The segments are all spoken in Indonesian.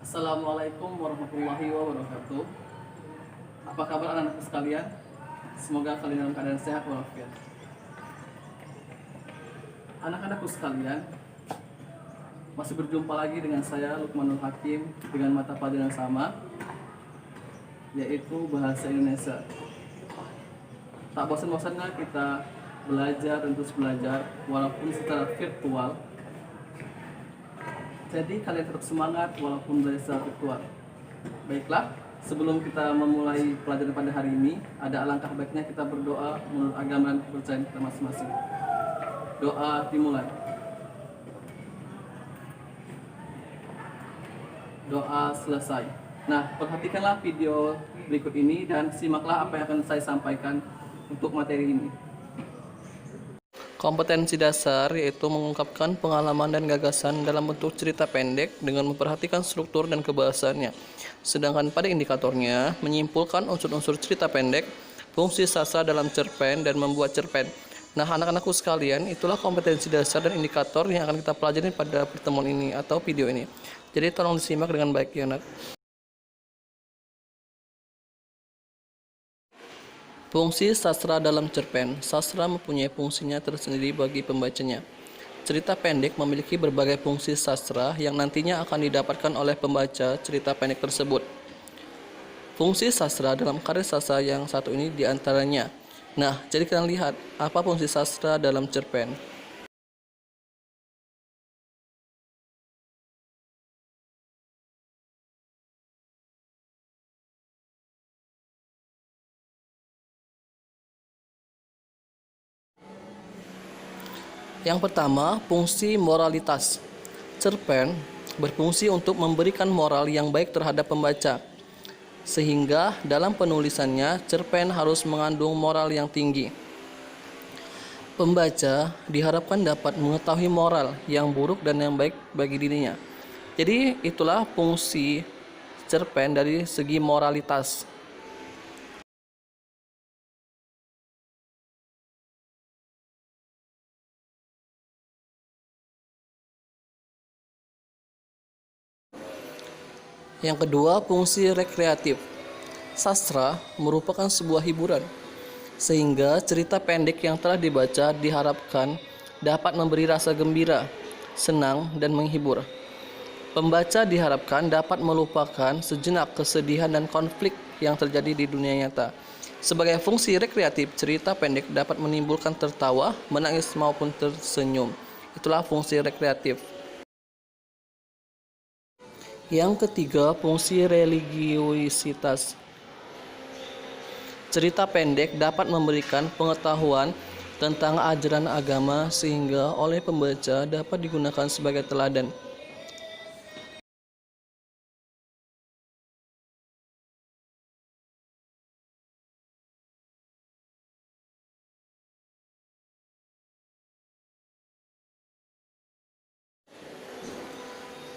Assalamualaikum warahmatullahi wabarakatuh. Apa kabar anak-anakku sekalian? Semoga kalian dalam keadaan sehat walafiat. Anak-anakku sekalian, masih berjumpa lagi dengan saya Lukmanul Hakim dengan mata pelajaran yang sama, yaitu Bahasa Indonesia. Tak bosan-bosannya kita belajar dan terus belajar walaupun secara virtual. Jadi kalian tetap semangat walaupun belajar secara virtual. Baiklah, sebelum kita memulai pelajaran pada hari ini, ada alangkah baiknya kita berdoa menurut agama dan kepercayaan kita masing-masing. Doa dimulai. Doa selesai. Nah, perhatikanlah video berikut ini dan simaklah apa yang akan saya sampaikan untuk materi ini. Kompetensi dasar yaitu mengungkapkan pengalaman dan gagasan dalam bentuk cerita pendek dengan memperhatikan struktur dan kebahasaannya. Sedangkan pada indikatornya, menyimpulkan unsur-unsur cerita pendek, fungsi sastra dalam cerpen, dan membuat cerpen. Nah, anak-anakku sekalian, itulah kompetensi dasar dan indikator yang akan kita pelajari pada pertemuan ini atau video ini. Jadi tolong disimak dengan baik ya anak. Fungsi sastra dalam cerpen. Sastra mempunyai fungsinya tersendiri bagi pembacanya. Cerita pendek memiliki berbagai fungsi sastra yang nantinya akan didapatkan oleh pembaca cerita pendek tersebut. Fungsi sastra dalam karya sastra yang satu ini diantaranya. Nah, jadi kalian lihat apa fungsi sastra dalam cerpen. Yang pertama, fungsi moralitas. Cerpen berfungsi untuk memberikan moral yang baik terhadap pembaca. Sehingga dalam penulisannya, cerpen harus mengandung moral yang tinggi. Pembaca diharapkan dapat mengetahui moral yang buruk dan yang baik bagi dirinya. Jadi itulah fungsi cerpen dari segi moralitas. Yang kedua, fungsi rekreatif. Sastra merupakan sebuah hiburan, sehingga cerita pendek yang telah dibaca diharapkan dapat memberi rasa gembira, senang, dan menghibur. Pembaca diharapkan dapat melupakan sejenak kesedihan dan konflik yang terjadi di dunia nyata. Sebagai fungsi rekreatif, cerita pendek dapat menimbulkan tertawa, menangis, maupun tersenyum. Itulah fungsi rekreatif. Yang ketiga, fungsi religiusitas. Cerita pendek dapat memberikan pengetahuan tentang ajaran agama sehingga oleh pembaca dapat digunakan sebagai teladan.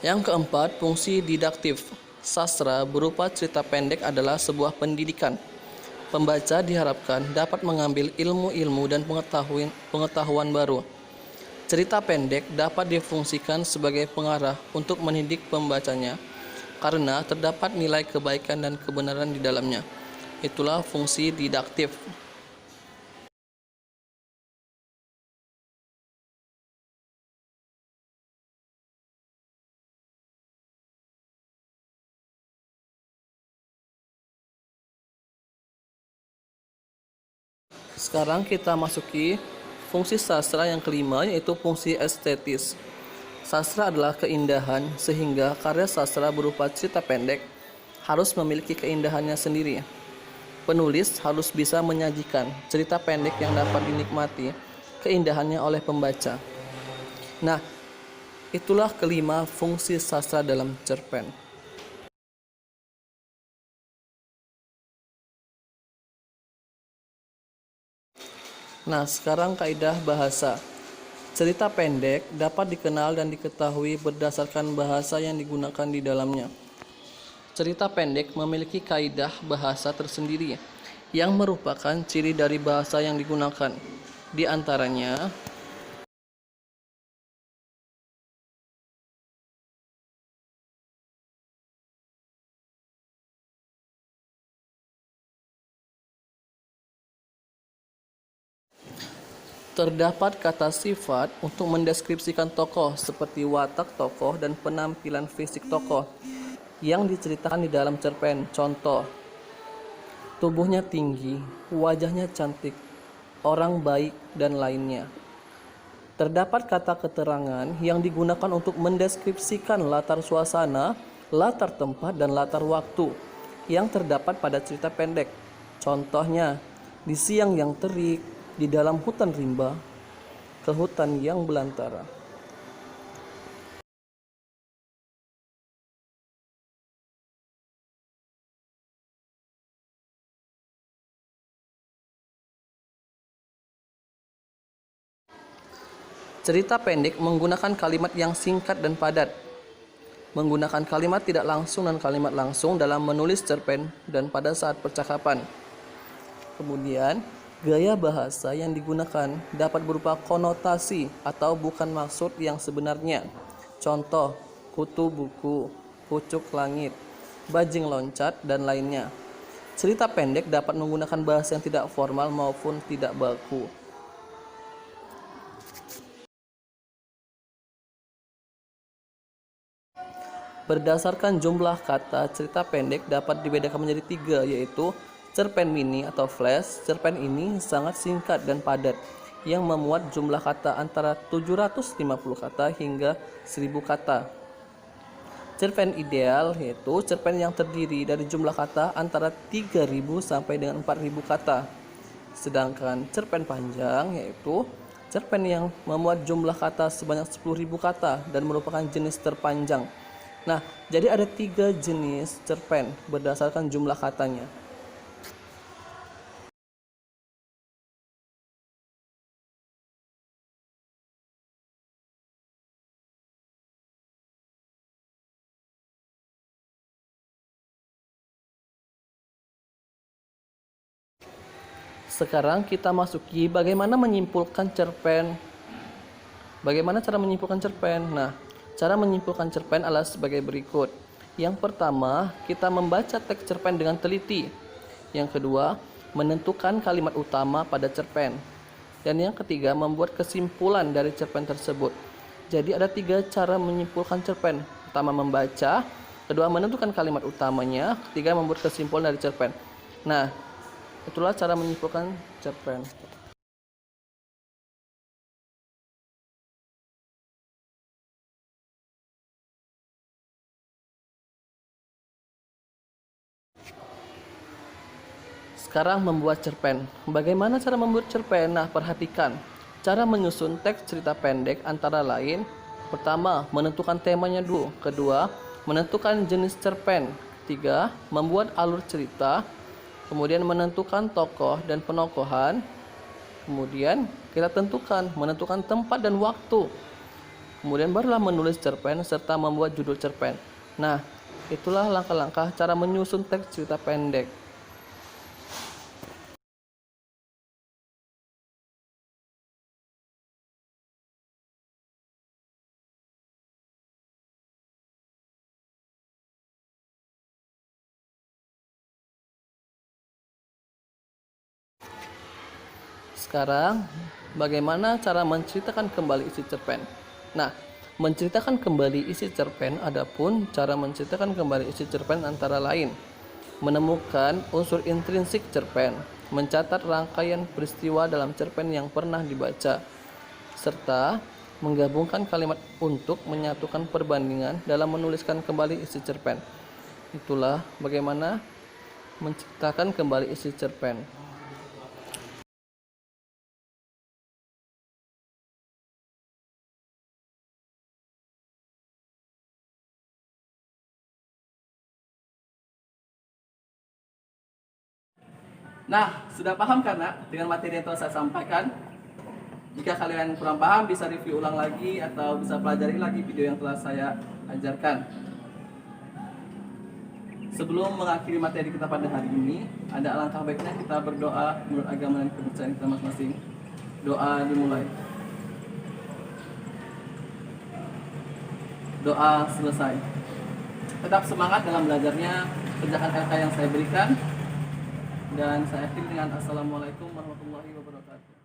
Yang keempat, fungsi didaktif. Sastra berupa cerita pendek adalah sebuah pendidikan. Pembaca diharapkan dapat mengambil ilmu-ilmu dan pengetahuan baru. Cerita pendek dapat difungsikan sebagai pengarah untuk mendidik pembacanya karena terdapat nilai kebaikan dan kebenaran di dalamnya. Itulah fungsi didaktif. Sekarang kita masuki fungsi sastra yang kelima, yaitu fungsi estetis. Sastra adalah keindahan, sehingga karya sastra berupa cerita pendek harus memiliki keindahannya sendiri. Penulis harus bisa menyajikan cerita pendek yang dapat dinikmati keindahannya oleh pembaca. Nah, itulah kelima fungsi sastra dalam cerpen. Nah, sekarang kaidah bahasa. Cerita pendek dapat dikenal dan diketahui berdasarkan bahasa yang digunakan di dalamnya. Cerita pendek memiliki kaidah bahasa tersendiri yang merupakan ciri dari bahasa yang digunakan. Di antaranya, Terdapat kata sifat untuk mendeskripsikan tokoh seperti watak tokoh dan penampilan fisik tokoh yang diceritakan di dalam cerpen. Contoh, tubuhnya tinggi, wajahnya cantik, orang baik, dan lainnya. Terdapat kata keterangan yang digunakan untuk mendeskripsikan latar suasana, latar tempat, dan latar waktu yang terdapat pada cerita pendek. Contohnya, di siang yang terik, di dalam hutan rimba, ke hutan yang belantara. Cerita pendek menggunakan kalimat yang singkat dan padat. Menggunakan kalimat tidak langsung dan kalimat langsung dalam menulis cerpen dan pada saat percakapan. Kemudian, gaya bahasa yang digunakan dapat berupa konotasi atau bukan maksud yang sebenarnya. Contoh, kutu buku, pucuk langit, bajing loncat, dan lainnya. Cerita pendek dapat menggunakan bahasa yang tidak formal maupun tidak baku. Berdasarkan jumlah kata, cerita pendek dapat dibedakan menjadi 3, yaitu cerpen mini atau flash. Cerpen ini sangat singkat dan padat, yang memuat jumlah kata antara 750 kata hingga 1000 kata. Cerpen ideal yaitu cerpen yang terdiri dari jumlah kata antara 3000 sampai dengan 4000 kata. Sedangkan cerpen panjang yaitu cerpen yang memuat jumlah kata sebanyak 10.000 kata dan merupakan jenis terpanjang. Nah, jadi ada 3 jenis cerpen berdasarkan jumlah katanya. Sekarang kita masuki bagaimana menyimpulkan cerpen. Bagaimana cara menyimpulkan cerpen? Nah, cara menyimpulkan cerpen adalah sebagai berikut. Yang pertama, kita membaca teks cerpen dengan teliti. Yang kedua, menentukan kalimat utama pada cerpen. Dan yang ketiga, membuat kesimpulan dari cerpen tersebut. Jadi ada 3 cara menyimpulkan cerpen. Pertama, membaca. Kedua, menentukan kalimat utamanya. Ketiga, membuat kesimpulan dari cerpen. Nah, itulah cara menyimpulkan cerpen. Sekarang membuat cerpen. Bagaimana cara membuat cerpen? Nah, perhatikan. Cara menyusun teks cerita pendek antara lain, pertama, menentukan temanya dulu. Kedua, menentukan jenis cerpen. Ketiga, membuat alur cerita. Kemudian menentukan tokoh dan penokohan. Kemudian kita menentukan tempat dan waktu. Kemudian barulah menulis cerpen serta membuat judul cerpen. Nah, itulah langkah-langkah cara menyusun teks cerita pendek. Sekarang, bagaimana cara menceritakan kembali isi cerpen? Nah, menceritakan kembali isi cerpen, adapun cara menceritakan kembali isi cerpen antara lain, menemukan unsur intrinsik cerpen, mencatat rangkaian peristiwa dalam cerpen yang pernah dibaca, serta menggabungkan kalimat untuk menyatukan perbandingan dalam menuliskan kembali isi cerpen. Itulah bagaimana menceritakan kembali isi cerpen. Nah, sudah paham kan, Nak, dengan materi yang telah saya sampaikan? Jika kalian kurang paham, bisa review ulang lagi atau bisa pelajari lagi video yang telah saya ajarkan. Sebelum mengakhiri materi kita pada hari ini, ada alangkah baiknya kita berdoa menurut agama dan kepercayaan kita masing-masing. Doa dimulai. Doa selesai. Tetap semangat dalam belajarnya, kerjakan LK yang saya berikan. Dan saya akhiri dengan Assalamualaikum warahmatullahi wabarakatuh.